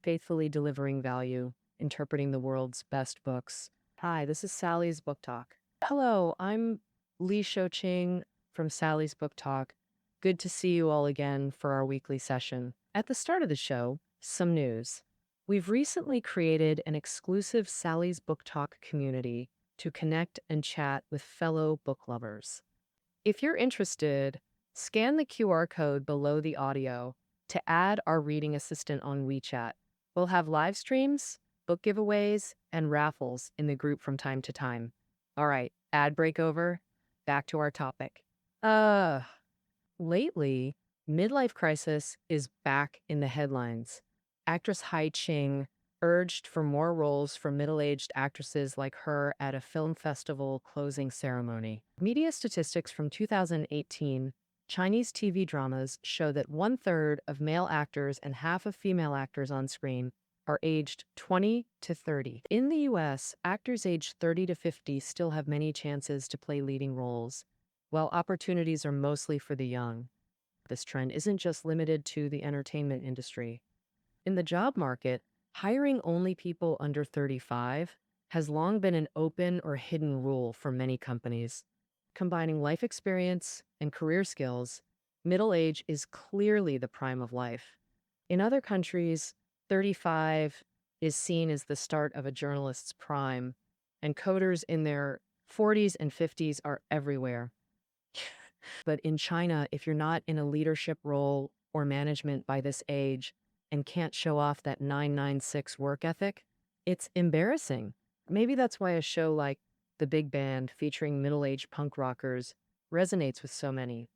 faithfully delivering value, interpreting the world's best books. Hi, this is Sally's Book Talk. Hello, I'm Lee Shoching from Sally's Book Talk. Good to see you all again for our weekly session. At the start of the show, some news. We've recently created an exclusive Sally's Book Talk community to connect and chat with fellow book lovers. If you're interested, scan the QR code below the audio to add our reading assistant on WeChat. We'll have live streams, book giveaways, and raffles in the group from time to time. All right, ad break over. Back to our topic. Uh, Lately, midlife crisis is back in the headlines. Actress Hai Ching urged for more roles for middle-aged actresses like her at a film festival closing ceremony. Media statistics from 2018, Chinese TV dramas show that one-third of male actors and half of female actors on screen are aged 20 to 30. In the US, actors aged 30 to 50 still have many chances to play leading roles, while opportunities are mostly for the young. This trend isn't just limited to the entertainment industry. In the job market, hiring only people under 35 has long been an open or hidden rule for many companies. Combining life experience and career skills, middle age is clearly the prime of life. In other countries, 35 is seen as the start of a journalist's prime, and coders in their 40s and 50s are everywhere. But in China, if you're not in a leadership role or management by this age and can't show off that 996 work ethic, it's embarrassing. Maybe that's why a show like The Big Band, featuring middle-aged punk rockers, resonates with so many.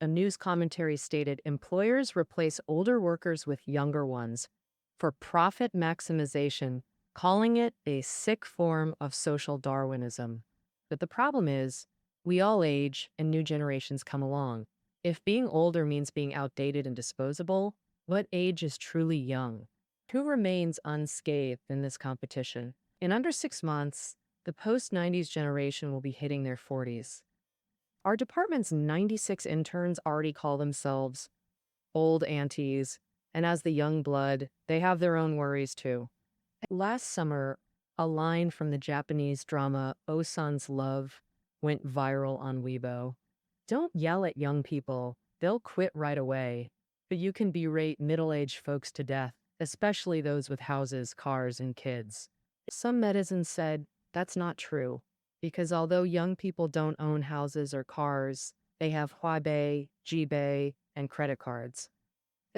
A news commentary stated employers replace older workers with younger ones for profit maximization, calling it a sick form of social Darwinism. But the problem is, we all age and new generations come along. If being older means being outdated and disposable, what age is truly young? Who remains unscathed in this competition? In under 6 months, the post-90s generation will be hitting their 40s. Our department's 96 interns already call themselves old aunties, and as the young blood, they have their own worries too. Last summer, a line from the Japanese drama Osan's Love went viral on Weibo. Don't yell at young people, they'll quit right away. But you can berate middle-aged folks to death, especially those with houses, cars, and kids. Some netizens said that's not true, because although young people don't own houses or cars, they have Huabei, Jibei, and credit cards.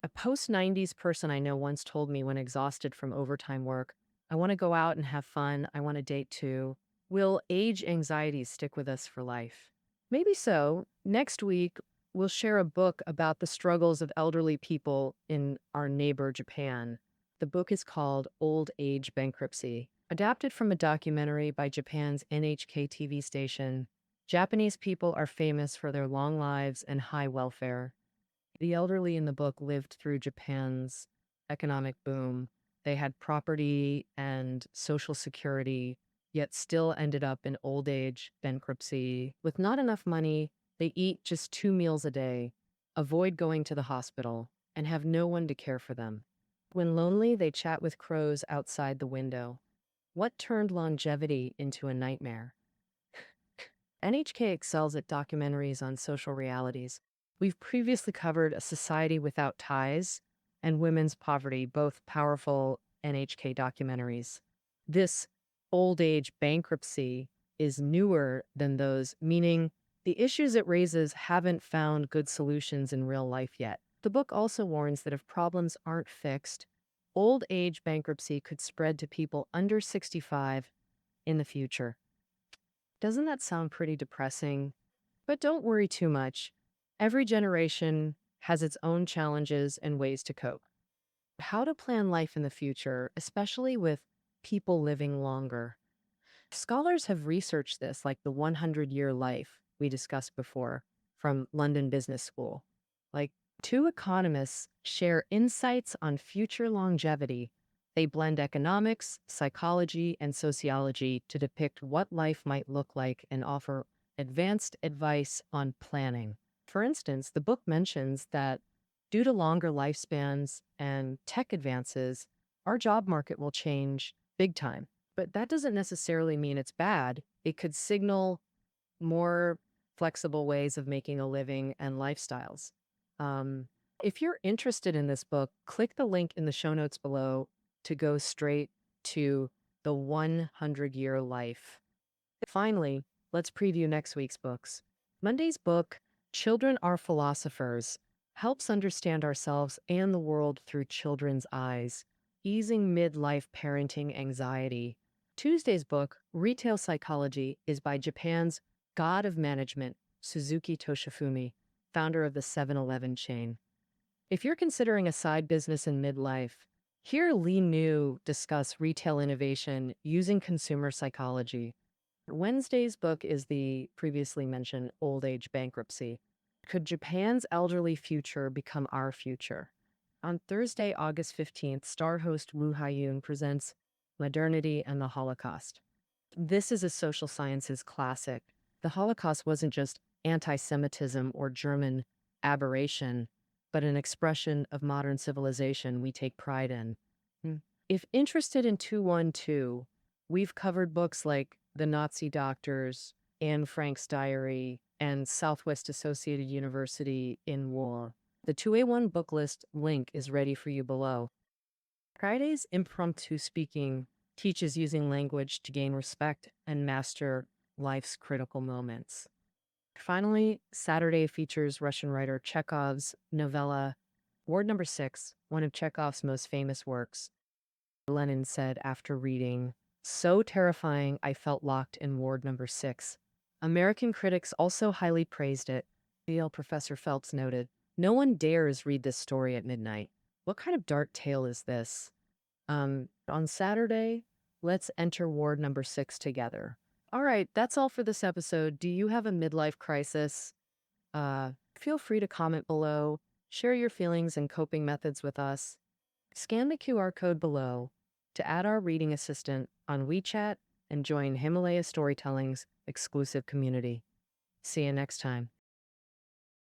A post-90s person I know once told me when exhausted from overtime work, I want to go out and have fun, I want to date too. Will age anxieties stick with us for life? Maybe so. Next week, we'll share a book about the struggles of elderly people in our neighbor, Japan. The book is called Old Age Bankruptcy. Adapted from a documentary by Japan's NHK TV station, Japanese people are famous for their long lives and high welfare. The elderly in the book lived through Japan's economic boom. They had property and social security, yet still ended up in old age bankruptcy. With not enough money, they eat just 2 meals a day, avoid going to the hospital, and have no one to care for them. When lonely, they chat with crows outside the window. What turned longevity into a nightmare? NHK excels at documentaries on social realities. We've previously covered A Society Without Ties and Women's Poverty, both powerful NHK documentaries. This old age bankruptcy is newer than those, meaning the issues it raises haven't found good solutions in real life yet. The book also warns that if problems aren't fixed, old age bankruptcy could spread to people under 65 in the future. Doesn't that sound pretty depressing? But don't worry too much. Every generation has its own challenges and ways to cope. How to plan life in the future, especially with people living longer. Scholars have researched this, like the 100-year life we discussed before from London Business School. Like, two economists share insights on future longevity. They blend economics, psychology, and sociology to depict what life might look like and offer advanced advice on planning. For instance, the book mentions that due to longer lifespans and tech advances, Our job market will change big time, but that doesn't necessarily mean it's bad. It could signal more flexible ways of making a living and lifestyles. Um, if you're interested in this book, click the link in the show notes below to go straight to the 100-Year Life. Finally, let's preview next week's books. Monday's book, Children Are Philosophers, helps understand ourselves and the world through children's eyes, easing midlife parenting anxiety. Tuesday's book, Retail Psychology, is by Japan's God of Management, Suzuki Toshifumi, founder of the 7-Eleven chain. If you're considering a side business in midlife, hear Lee New discuss retail innovation using consumer psychology. Wednesday's book is the previously mentioned Old Age Bankruptcy. Could Japan's elderly future become our future? On Thursday, August 15th, star host Woo Ha-yoon presents Modernity and the Holocaust. This is a social sciences classic. The Holocaust wasn't just anti-Semitism or German aberration, but an expression of modern civilization we take pride in. If interested in 212, we've covered books like The Nazi Doctors, Anne Frank's Diary, and Southwest Associated University in War. The 2A1 book list link is ready for you below. Friday's impromptu speaking teaches using language to gain respect and master life's critical moments. Finally, Saturday features Russian writer Chekhov's novella, Ward Number 6, one of Chekhov's most famous works. Lenin said after reading, "So terrifying I felt locked in Ward Number 6. American critics also highly praised it. Yale Professor Phelps noted, "No one dares read this story at midnight. What kind of dark tale is this?" On Saturday, let's enter Ward Number 6 together. All right, that's all for this episode. Do you have a midlife crisis? Feel free to comment below, share your feelings and coping methods with us. Scan the QR code below to add our reading assistant on WeChat and join Himalaya Storytelling's exclusive community. See you next time.